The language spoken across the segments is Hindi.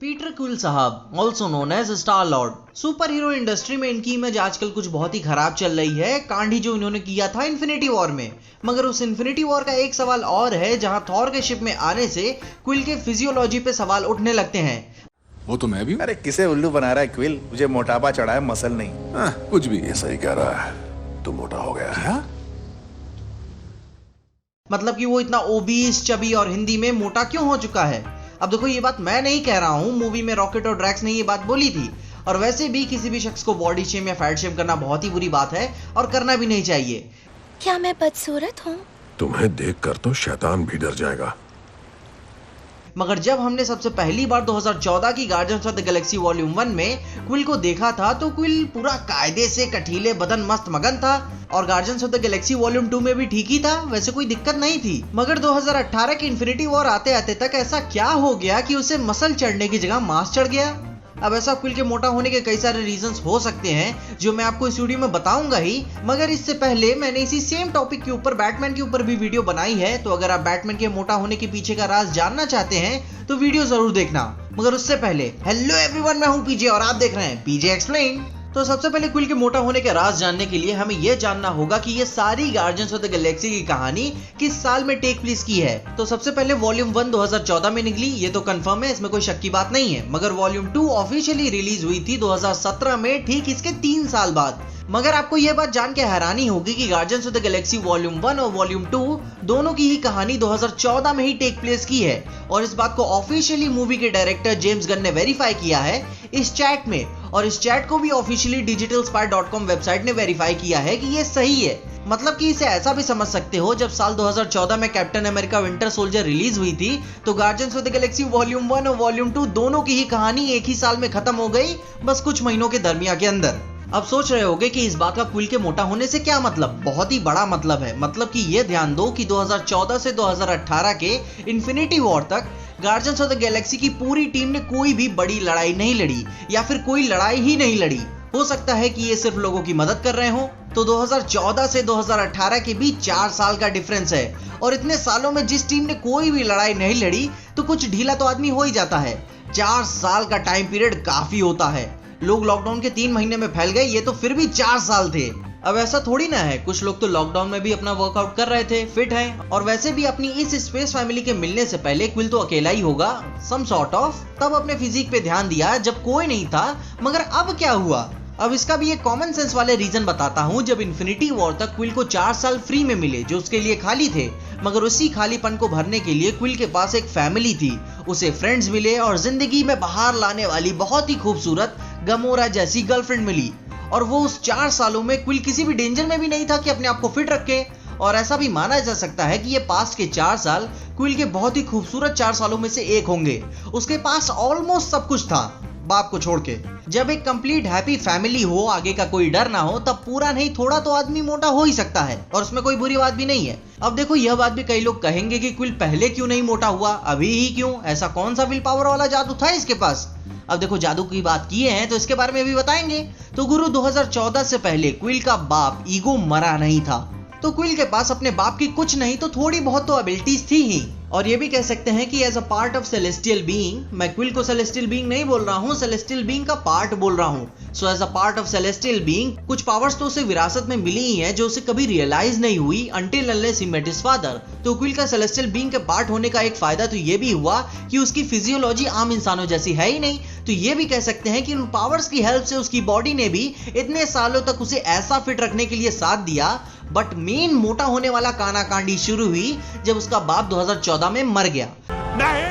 पीटर क्विल साहब, also known as star lord, super hero industry में इनकी इमेज आजकल कुछ बहुत ही खराब चल रही है। कांड ही जो इन्होंने किया था इन्फिनिटी वॉर में। मगर उस इन्फिनिटी वॉर का एक सवाल और है, जहां थॉर के शिप में आने से क्विल के फिजियोलॉजी पे सवाल उठने लगते हैं। वो तो मैं भी हूँ। अरे किसे उल्लू बना रहा है क्विल? मुझे मोटापा चढ़ा है, मसल नहीं। कुछ भी। ये सही कह रहा है, तू मोटा हो गया है। मतलब कि वो इतना ओबीस, चबी और हिंदी में मोटा क्यों हो चुका है। अब देखो, ये बात मैं नहीं कह रहा हूँ, मूवी में रॉकेट और ड्रैक्स ने ये बात बोली थी। और वैसे भी किसी भी शख्स को बॉडी शेम या फैट शेम करना बहुत ही बुरी बात है और करना भी नहीं चाहिए। क्या मैं बदसूरत हूँ? तुम्हें देखकर तो शैतान भी डर जाएगा। मगर जब हमने सबसे पहली बार 2014 की guardians of the Galaxy volume 1 में क्विल को देखा था, तो क्विल पूरा कायदे से कटीले बदन मस्त मगन था। और guardians of the Galaxy volume 2 में भी ठीक ही था, वैसे कोई दिक्कत नहीं थी। मगर 2018 की इन्फिनिटी वॉर आते आते तक ऐसा क्या हो गया कि उसे मसल चढ़ने की जगह मांस चढ़ गया। अब ऐसा क्विल के मोटा होने के कई सारे रीजंस हो सकते हैं, जो मैं आपको इस वीडियो में बताऊंगा ही। मगर इससे पहले मैंने इसी सेम टॉपिक के ऊपर बैटमैन के ऊपर भी वीडियो बनाई है, तो अगर आप बैटमैन के मोटा होने के पीछे का राज जानना चाहते हैं तो वीडियो जरूर देखना। मगर उससे पहले हेलो एवरीवन, मैं हूं पीजे और आप देख रहे हैं पीजे एक्सप्लेन। तो सबसे पहले क्विल के मोटा होने के राज जानने के लिए हमें यह जानना होगा कि ये सारी गार्डियंस ऑफ द गैलेक्सी की कहानी किस साल में टेक प्लेस की है। तो सबसे पहले वॉल्यूम 1 2014 में निकली, ये तो कंफर्म है, इसमें कोई शक की बात नहीं है। मगर वॉल्यूम 2 ऑफिशियली रिलीज हुई थी 2017 में, ठीक इसके 3 साल बाद। मगर आपको यह बात जान के हैरानी होगी कि guardians of the Galaxy volume 1 और वॉल्यूम 2 दोनों की ही कहानी 2014 में ही टेक प्लेस की है। और इस बात को ऑफिशियली मूवी के डायरेक्टर जेम्स गन ने वेरीफाई किया है इस चैट में। और इस चैट को भी ऑफिशियली digitalspy.com वेबसाइट ने वेरीफाई किया है कि ये सही है। मतलब कि इसे ऐसा भी समझ सकते हो, जब साल 2014 में captain America winter soldier release हुई थी, तो guardians of the Galaxy volume 1 और वॉल्यूम 2 दोनों की ही कहानी एक ही साल में खत्म हो गई, बस कुछ महीनों के दरमियान के अंदर। अब सोच रहे होगे कि इस बात का क्विल के मोटा होने से क्या मतलब। बहुत ही बड़ा मतलब है। मतलब कि ये ध्यान दो कि 2014 से 2018 के इन्फिनिटी वॉर तक गार्डियंस ऑफ द गैलेक्सी की पूरी टीम ने कोई भी बड़ी लड़ाई नहीं लड़ी, या फिर कोई लड़ाई ही नहीं लड़ी। हो सकता है कि ये सिर्फ लोगों की मदद कर रहे हो। तो 2014 से 2018 के बीच 4 साल का डिफरेंस है। और इतने सालों में जिस टीम ने कोई भी लड़ाई नहीं लड़ी, तो कुछ ढीला तो आदमी हो ही जाता है। 4 साल का टाइम पीरियड काफी होता है। लोग लॉकडाउन के 3 महीने में फैल गए, ये तो फिर भी 4 साल थे। अब ऐसा थोड़ी ना है, कुछ लोग तो लॉकडाउन में भी अपना वर्कआउट कर रहे थे, फिट हैं। और वैसे भी अपनी इस स्पेस फैमिली के मिलने से पहले क्विल तो अकेला ही होगा, सम सॉर्ट ऑफ। तब अपने फिजिक पे ध्यान दिया जब कोई नहीं था। मगर अब क्या हुआ? अब इसका भी एक कॉमन सेंस वाले रीजन बताता हूँ। जब इन्फिनिटी वॉर तक क्विल को 4 साल फ्री में मिले, जो उसके लिए खाली थे। मगर उसी खालीपन को भरने के लिए क्विल के पास एक फैमिली थी, उसे फ्रेंड्स मिले और जिंदगी में बाहर लाने वाली बहुत ही खूबसूरत गमोरा जैसी गर्लफ्रेंड मिली। और वो उस 4 सालों में क्विल किसी भी डेंजर में भी नहीं था कि अपने आप को फिट रखे। और ऐसा भी माना जा सकता है कि ये पास्ट के 4 साल क्विल के बहुत ही खूबसूरत 4 सालों में से एक होंगे। उसके पास ऑलमोस्ट सब कुछ था, बाप को छोड़ के। जब एक कंप्लीट हैप्पी फैमिली हो, आगे का कोई डर ना हो, तब पूरा नहीं थोड़ा तो आदमी मोटा हो ही सकता है। और उसमें कोई बुरी बात भी नहीं है। अब देखो, यह बात भी कई लोग कहेंगे कि क्विल पहले क्यों नहीं मोटा हुआ, अभी ही क्यों? ऐसा कौन सा विल पावर वाला जादू था इसके पास? अब देखो, जादू की बात किए हैं तो इसके बारे में भी बताएंगे। तो गुरु 2014 से पहले क्विल का बाप ईगो मरा नहीं था। तो क्विल के पास अपने बाप की कुछ नहीं तो थोड़ी बहुत तो एबिलिटीज थी ही। और ये भी कह सकते हैं कि as a part of celestial being, मैं क्विल को सेलेस्टियल बीइंग नहीं बोल रहा हूँ, सेलेस्टियल बीइंग का पार्ट बोल रहा हूँ। So as a part of celestial being, कुछ पावर्स तो उसे विरासत में मिली ही है, जो उसे कभी रियलाइज नहीं हुई until unless he met his father. तो क्विल का सेलेस्टियल बीइंग के पार्ट होने का एक फायदा तो ये भी हुआ कि उसकी फिजियोलॉजी आम इंसानों जैसी है ही नहीं। तो ये भी कह सकते हैं कि उन पावर्स की हेल्प से उसकी बॉडी ने भी इतने सालों तक उसे ऐसा फिट रखने के लिए साथ दिया। बट मेन मोटा होने वाला कानाकांडी शुरू हुई जब उसका बाप 2014 में मर गया। नहीं।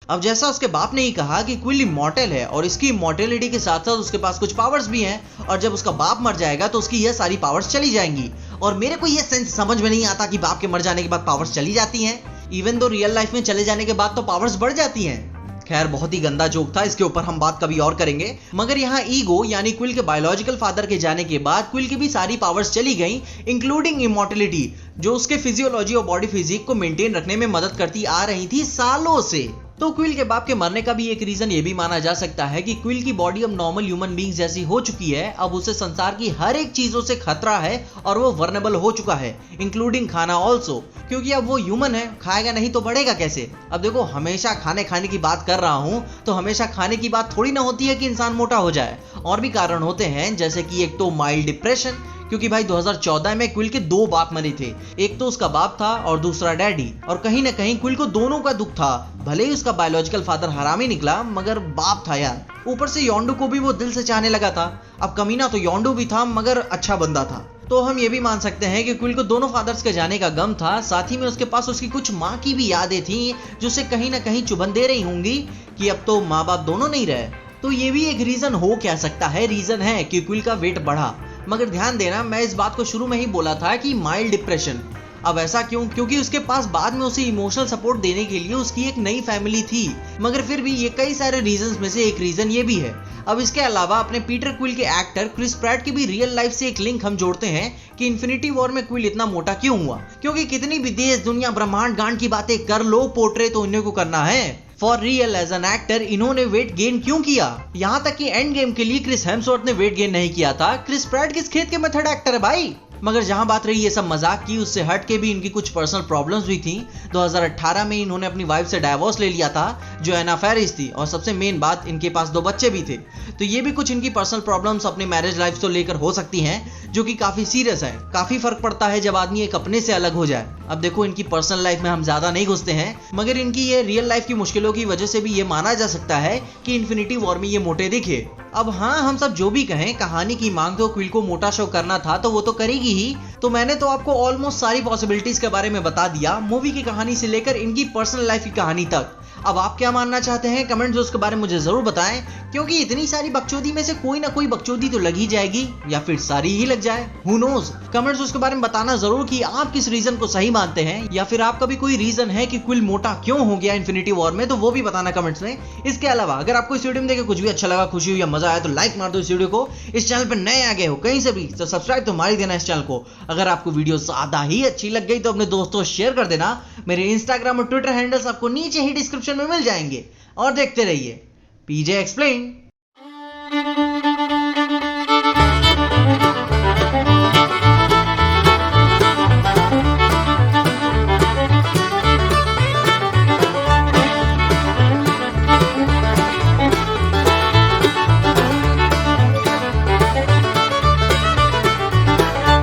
अब जैसा उसके बाप ने ही कहा कि क्विल इमॉर्टल है और इसकी इमॉर्टेलिटी के साथ साथ उसके पास कुछ पावर्स भी हैं। और जब उसका बाप मर जाएगा तो उसकी यह सारी पावर्स चली जाएंगी। और मेरे को यह सेंस समझ में नहीं आता कि बाप के मर जाने के बाद पावर्स चली जाती हैं। इवन दो रियल लाइफ में चले जाने के बाद तो पावर्स बढ़ जाती हैं। खैर, बहुत ही गंदा जोक था, इसके ऊपर हम बात कभी और करेंगे। मगर यहाँ ईगो यानी क्विल के बायोलॉजिकल फादर के जाने के बाद क्विल की भी सारी पावर्स चली गई, इंक्लूडिंग इमॉर्टेलिटी, जो उसके फिजियोलॉजी और बॉडी फिजिक को मेंटेन रखने में मदद करती आ रही थी सालों से। तो क्विल के बाप के मरने का भी एक रीजन ये भी माना जा सकता है कि क्विल की बॉडी अब नॉर्मल ह्यूमन बींग्स जैसी हो चुकी है। अब उसे संसार की हर एक चीजों से खतरा है और वो वर्नेबल हो चुका है, इंक्लूडिंग खाना ऑल्सो, क्योंकि अब वो ह्यूमन है, खाएगा नहीं तो बढ़ेगा कैसे। अब देखो, हमेशा खाने की बात कर रहा हूँ तो हमेशा खाने की बात थोड़ी ना होती है कि इंसान मोटा हो जाए। और भी कारण होते हैं, जैसे कि एक तो माइल्ड डिप्रेशन, क्योंकि भाई 2014 में क्विल के 2 बाप मरे थे, एक तो उसका बाप था और दूसरा डैडी। और कहीं ना कहीं क्विल को दोनों का दुख था, भले ही उसका बायोलॉजिकल फादर हरामी निकला मगर बाप था यार। ऊपर से योंडू को भी वो दिल से चाहने लगा था। अब कमीना तो योंडू भी था मगर अच्छा बंदा था। तो हम ये भी मान सकते हैं कि क्विल को दोनों फादर्स के जाने का गम था, साथ ही में उसके पास उसकी कुछ माँ की भी यादें थी जो उसे कहीं ना कहीं चुभन दे रही होंगी कि अब तो माँ बाप दोनों नहीं रहे। तो ये भी एक रीजन हो क्या सकता है, रीजन है कि क्विल का वेट बढ़ा। मगर ध्यान देना, मैं इस बात को शुरू में ही बोला था कि माइल्ड डिप्रेशन। अब ऐसा क्यों? क्योंकि उसके पास बाद में उसे इमोशनल सपोर्ट देने के लिए उसकी एक नई फैमिली थी। मगर फिर भी ये कई सारे रीजंस में से एक रीजन ये भी है। अब इसके अलावा अपने पीटर क्विल के एक्टर क्रिस प्रैट की भी रियल लाइफ से एक लिंक हम जोड़ते हैं कि इन्फिनिटी वॉर में क्विल इतना मोटा क्यों हुआ। क्योंकि कितनी भी देश दुनिया ब्रह्मांड गांड की बातें कर लो, पोर्ट्रे तो इन्हें को करना है। For real as an actor इन्होंने वेट गेन क्यों किया? यहाँ तक कि एंड गेम के लिए क्रिस हेम्सवर्थ ने वेट गेन नहीं किया था। क्रिस प्रैट किस खेत के मेथड एक्टर है भाई। मगर जहां बात रही ये सब मजाक की, उससे हट के भी इनकी कुछ पर्सनल प्रॉब्लम्स भी थी। 2018 में इन्होंने अपनी वाइफ से डाइवोर्स ले लिया था जो एना फैरिस थी, और सबसे मेन बात, इनके पास 2 बच्चे भी थे। तो ये भी कुछ इनकी पर्सनल प्रॉब्लम्स अपनी मैरिज लाइफ को लेकर हो सकती हैं, जो कि काफी सीरियस है। काफी फर्क पड़ता है जब आदमी एक अपने से अलग हो जाए। अब देखो, इनकी पर्सनल लाइफ में हम ज्यादा नहीं घुसते हैं, मगर इनकी ये रियल लाइफ की मुश्किलों की वजह से भी ये माना जा सकता है कि इन्फिनिटी वॉर में ये मोटे दिखे। अब हाँ, हम सब जो भी कहें, कहानी की मांग तो क्विल को मोटा शो करना था तो वो तो करेगी ही। तो मैंने तो आपको ऑलमोस्ट सारी पॉसिबिलिटीज के बारे में बता दिया, मूवी की कहानी से लेकर इनकी पर्सनल लाइफ की कहानी तक। अब आप क्या मानना चाहते हैं कमेंट्स उसके बारे में मुझे जरूर बताएं, क्योंकि इतनी सारी बकचोदी में से कोई ना कोई बकचोदी तो लग ही जाएगी, या फिर सारी ही लग जाए, हु नोज। कमेंट्स उसके बारे में बताना जरूर कि आप किस रीजन को सही मानते हैं, या फिर आपका भी कोई रीजन है कि क्विल मोटा क्यों हो गया इन्फिनिटी वॉर में, तो वो भी बताना कमेंट्स में। इसके अलावा अगर आपको इस वीडियो में देखे कुछ भी अच्छा लगा, खुशी हुई या मजा आया तो लाइक मार दो इस वीडियो को। इस चैनल पर नए आ गए हो कहीं से भी तो सब्सक्राइब तो मार ही देना इस चैनल को। अगर आपको वीडियो ज्यादा ही अच्छी लग गई तो अपने दोस्तों शेयर कर देना। मेरे इंस्टाग्राम और ट्विटर हैंडल्स आपको नीचे ही डिस्क्रिप्शन में मिल जाएंगे। और देखते रहिए पीजे एक्सप्लेन।